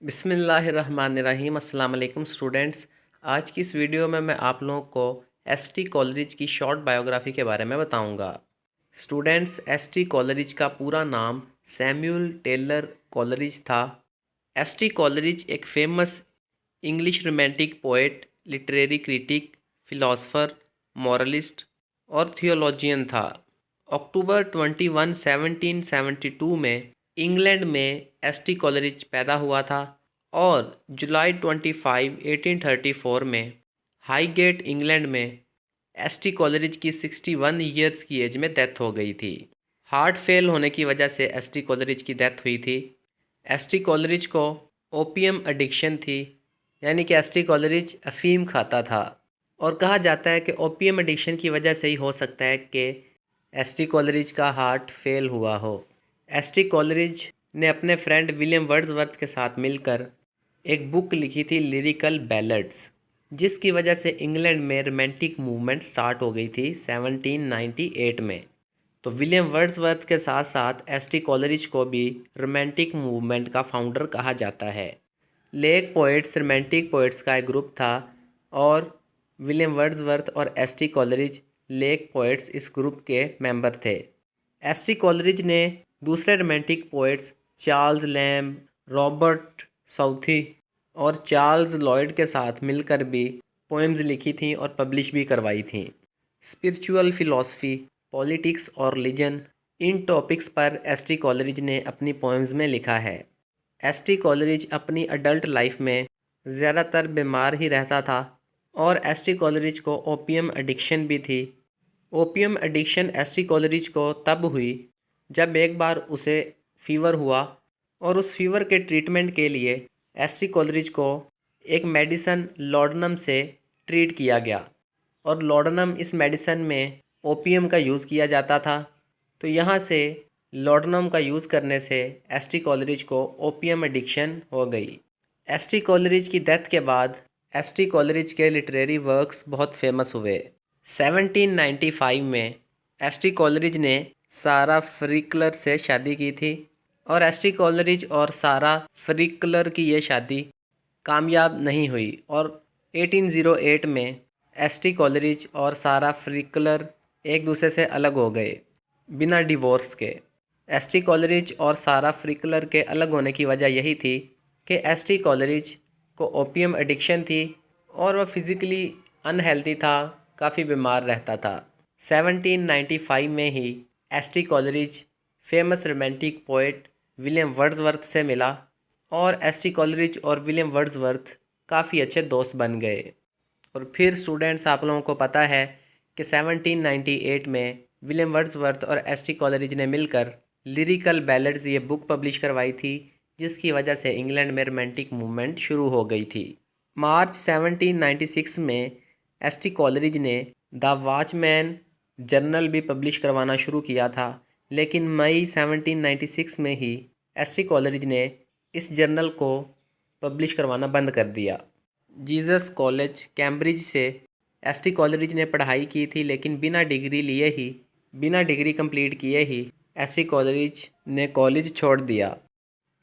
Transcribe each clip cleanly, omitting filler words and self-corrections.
बिस्मिल्लाहिर्रहमानिर्रहीम। अस्सलाम वालेकुम स्टूडेंट्स। आज की इस वीडियो में मैं आप लोगों को एसटी कॉलरिज की शॉर्ट बायोग्राफी के बारे में बताऊंगा। स्टूडेंट्स, एसटी कॉलरिज का पूरा नाम सैमुअल टेलर कॉलरिज था। एसटी कॉलरिज एक famous English romantic poet, literary critic, philosopher, moralist और थियोलॉजियन था। अक्टूबर 21, 1772 में इंग्लैंड में एसटी कॉलरिज पैदा हुआ था और जुलाई 25, 1834 में हाईगेट, इंग्लैंड में एसटी कॉलरिज की 61 ईयर्स की एज में डेथ हो गई थी। हार्ट फेल होने की वजह से एसटी कॉलरिज की डेथ हुई थी। एसटी कॉलरिज को ओपियम एडिक्शन थी, यानी कि एसटी कॉलरिज अफीम खाता था और कहा जाता है कि ओपियम एडिक्शन की वजह से ही हो सकता है कि एसटी कॉलरिज का हार्ट फेल हुआ हो। एसटी कॉलरिज ने अपने फ्रेंड विलियम वर्ड्सवर्थ के साथ मिलकर एक बुक लिखी थी, लिरिकल बैलेड्स, जिसकी वजह से इंग्लैंड में रोमांटिक मूवमेंट स्टार्ट हो गई थी 1798 में। तो विलियम वर्ड्सवर्थ के साथ साथ एसटी कॉलरिज को भी रोमांटिक मूवमेंट का फाउंडर कहा जाता है। लेक पोएट्स रोमांटिक पोएट्स का एक ग्रुप था और विलियम वर्ड्सवर्थ और एसटी कॉलरिज लेक पोएट्स इस ग्रुप के मेंबर थे। एसटी कॉलरिज ने दूसरे romantic poets Charles lamb, Robert Southee और चार्ल्स लॉयड के साथ मिलकर भी पोएम्स लिखी थीं और पब्लिश भी करवाई थीं। स्पिरिचुअल फिलॉसफी, पॉलिटिक्स और रिलीजन, इन टॉपिक्स पर एसटी कॉलरिज ने अपनी पोएम्स में लिखा है। एसटी कॉलरिज अपनी अडल्ट लाइफ में ज़्यादातर बीमार ही रहता था और एसटी कॉलरिज को ओपियम एडिक्शन भी थी। ओपियम एडिक्शन एसटी कॉलरिज को तब हुई जब एक बार उसे फीवर हुआ और उस फीवर के ट्रीटमेंट के लिए एसटी कॉलरिज को एक मेडिसन लॉर्डनम से ट्रीट किया गया और लॉर्डनम, इस मेडिसन में ओपियम का यूज़ किया जाता था। तो यहाँ से लॉर्डनम का यूज़ करने से एसटी कॉलरिज को ओपियम एडिक्शन हो गई। एसटी कॉलरिज की डेथ के बाद एसटी कॉलरिज के लिटरेरी वर्क्स बहुत फेमस हुए। 1795 में एसटी कॉलरिज ने सारा फ्रिकलर से शादी की थी और एसटी कॉलरिज और सारा फ्रिकलर की ये शादी कामयाब नहीं हुई और 1808 में एसटी कॉलरिज और सारा फ्रिकलर एक दूसरे से अलग हो गए बिना डिवोर्स के। एसटी कॉलरिज और सारा फ्रिकलर के अलग होने की वजह यही थी कि एसटी कॉलरिज को ओपियम एडिक्शन थी और वह फिज़िकली अनहेल्दी था, काफ़ी बीमार रहता था। 1795 में ही ST Coleridge famous romantic poet William Wordsworth से मिला और एसटी कॉलरिज और विलियम वर्ड्सवर्थ काफ़ी अच्छे दोस्त बन गए। और फिर स्टूडेंट्स, आप लोगों को पता है कि 1798 में विलियम वर्ड्सवर्थ और एसटी कॉलरिज ने मिलकर लिरिकल बैलेड्स ये बुक पब्लिश करवाई थी, जिसकी वजह से इंग्लैंड में रोमांटिक मूवमेंट शुरू हो गई थी। मार्च 1796 में एसटी कॉलरिज ने द वॉचमैन जर्नल भी पब्लिश करवाना शुरू किया था, लेकिन मई 1796 में ही एसटी कॉलरिज ने इस जर्नल को पब्लिश करवाना बंद कर दिया। जीसस कॉलेज कैम्ब्रिज से एसटी कॉलरिज ने पढ़ाई की थी, लेकिन बिना डिग्री कंप्लीट किए ही एसटी कॉलरिज ने कॉलेज छोड़ दिया।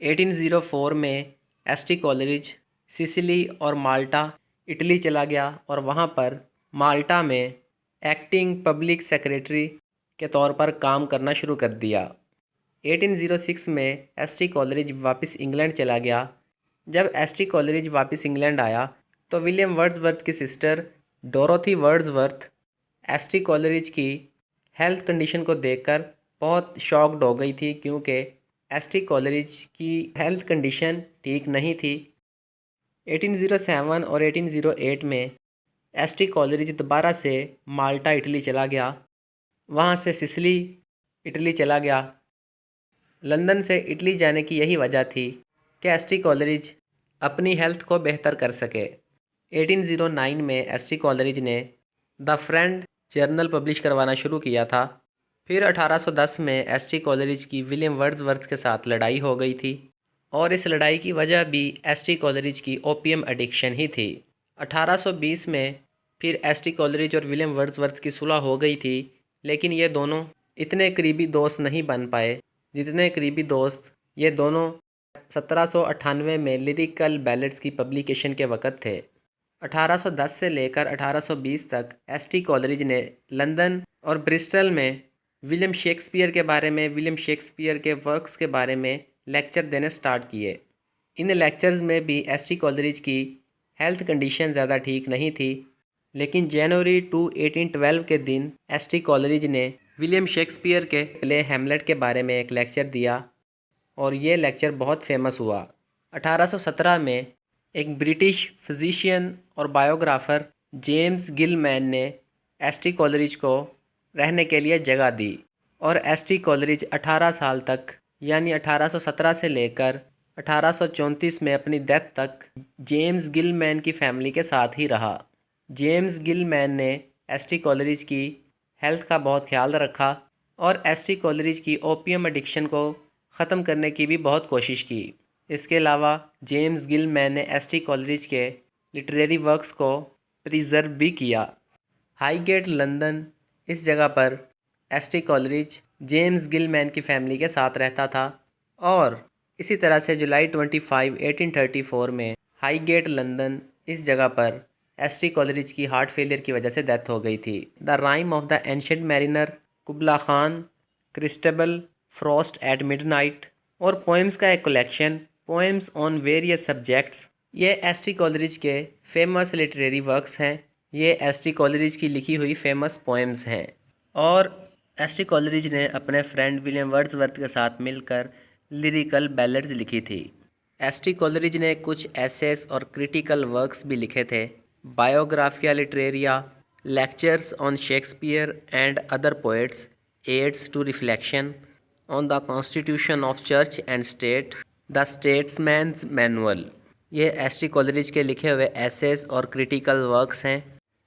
1804 में एसटी कॉलरिज सिसिली और माल्टा, इटली चला गया और वहाँ पर माल्टा में एक्टिंग पब्लिक सेक्रेटरी के तौर पर काम करना शुरू कर दिया। 1806 में एसटी कॉलरिज वापस इंग्लैंड चला गया। जब एसटी कॉलरिज वापस इंग्लैंड आया तो विलियम वर्ड्सवर्थ की sister Dorothy Wordsworth ST Coleridge की हेल्थ कंडीशन को देखकर बहुत शॉक्ड हो गई थी, क्योंकि एसटी कॉलरिज की हेल्थ कंडीशन ठीक नहीं थी। 1807 और 1808 में एसटी कॉलरिज दोबारा से माल्टा, इटली चला गया। वहाँ से सिसिली, इटली चला गया। लंदन से इटली जाने की यही वजह थी कि एसटी कॉलरिज अपनी हेल्थ को बेहतर कर सके। 1809 में एसटी कॉलरिज ने द फ्रेंड जर्नल पब्लिश करवाना शुरू किया था। फिर 1810 में एसटी कॉलरिज की विलियम वर्ड्सवर्थ के साथ लड़ाई हो गई थी और इस लड़ाई की वजह भी एसटी कॉलरिज की ओपियम एडिक्शन ही थी। 1820 में फिर एसटी कॉलरिज और विलियम वर्ड्सवर्थ की सुलह हो गई थी, लेकिन ये दोनों इतने करीबी दोस्त नहीं बन पाए जितने करीबी दोस्त ये दोनों 1798 में लिरिकल बैलेड्स की पब्लिकेशन के वक़्त थे। 1810 से लेकर 1820 तक एस.टी. कॉलरिज ने लंदन और ब्रिस्टल में विलियम शेक्सपियर के बारे में, विलियम शेक्सपियर के वर्क्स के बारे में लेक्चर देने स्टार्ट किए। इन लेक्चर्स में भी एस.टी. कॉलरिज की हेल्थ कंडीशन ज़्यादा ठीक नहीं थी, लेकिन जनवरी 2, 1812 के दिन एस.टी. कॉलरिज ने विलियम शेक्सपियर के प्ले हैमलेट के बारे में एक लेक्चर दिया और ये लेक्चर बहुत फेमस हुआ। 1817 में एक ब्रिटिश फिजिशियन और बायोग्राफर जेम्स गिलमैन ने एस.टी. कॉलरिज को रहने के लिए जगह दी और एस.टी. कॉलरिज 18 साल तक यानी 1817 से लेकर 1834 में अपनी डेथ तक जेम्स गिलमैन की फैमिली के साथ ही रहा। जेम्स गिलमैन ने एस.टी. कॉलरिज की हेल्थ का बहुत ख्याल रखा और एस.टी. कॉलरिज की ओपियम एडिक्शन को ख़त्म करने की भी बहुत कोशिश की। इसके अलावा जेम्स गिलमैन ने एस.टी. कॉलरिज के लिटरेरी वर्क्स को प्रिजर्व भी किया। हाईगेट लंदन, इस जगह पर एस.टी. कॉलरिज जेम्स गिलमैन की फैमिली के साथ रहता था और इसी तरह से जुलाई 25, 1834 में हाईगेट लंदन, इस जगह पर एस.टी. कॉलरिज की हार्ट फेलियर की वजह से डेथ हो गई थी। The rime of the ancient mariner, Kubla Khan, Christabel, frost at midnight और पोएम्स का एक collection, poems on various subjects, ये एस.टी. कॉलरिज के फेमस लिटरेरी वर्क्स हैं। ये एस.टी. कॉलरिज की लिखी हुई फेमस पोएम्स हैं और एस.टी. कॉलरिज ने अपने फ्रेंड विलियम वर्ड्सवर्थ के साथ मिलकर लिरिकल बैलेड्स लिखी थी। एस.टी. कॉलरिज ने कुछ एसेस और क्रिटिकल वर्क्स भी लिखे थे। Biographia Literaria, lectures on Shakespeare and other poets, aids to reflection on the constitution of church and state, the statesman's manual, ये एस.टी. कॉलरिज के लिखे हुए एसेस और क्रिटिकल वर्क्स हैं।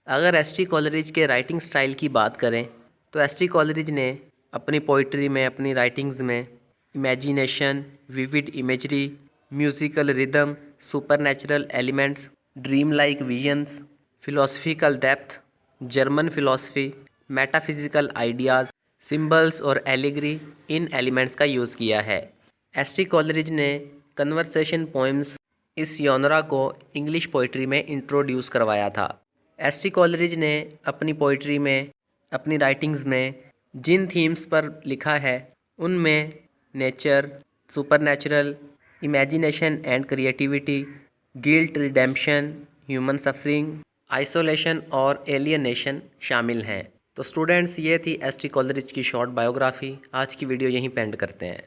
अगर एस.टी. कॉलरिज के राइटिंग स्टाइल की बात करें तो एस.टी. कॉलरिज ने अपनी पोइट्री में, अपनी राइटिंग्स में imagination, vivid imagery, musical rhythm, supernatural elements, dream like visions, philosophical depth, German philosophy, metaphysical ideas, symbols और एलिगरी, इन एलिमेंट्स का यूज़ किया है। एस.टी. कॉलरिज ने कन्वर्सेशन पोएम्स, इस जॉनरा को इंग्लिश पोइट्री में इंट्रोड्यूस करवाया था। एस.टी. कॉलरिज ने अपनी पोइट्री में, अपनी राइटिंग्स में जिन थीम्स पर लिखा है उनमें nature, supernatural, imagination and creativity, guilt, redemption, human suffering, isolation और एलियनेशन शामिल हैं। तो स्टूडेंट्स, ये थी एस.टी. कॉलरिज की शॉर्ट बायोग्राफी। आज की वीडियो यहीं पे एंड करते हैं।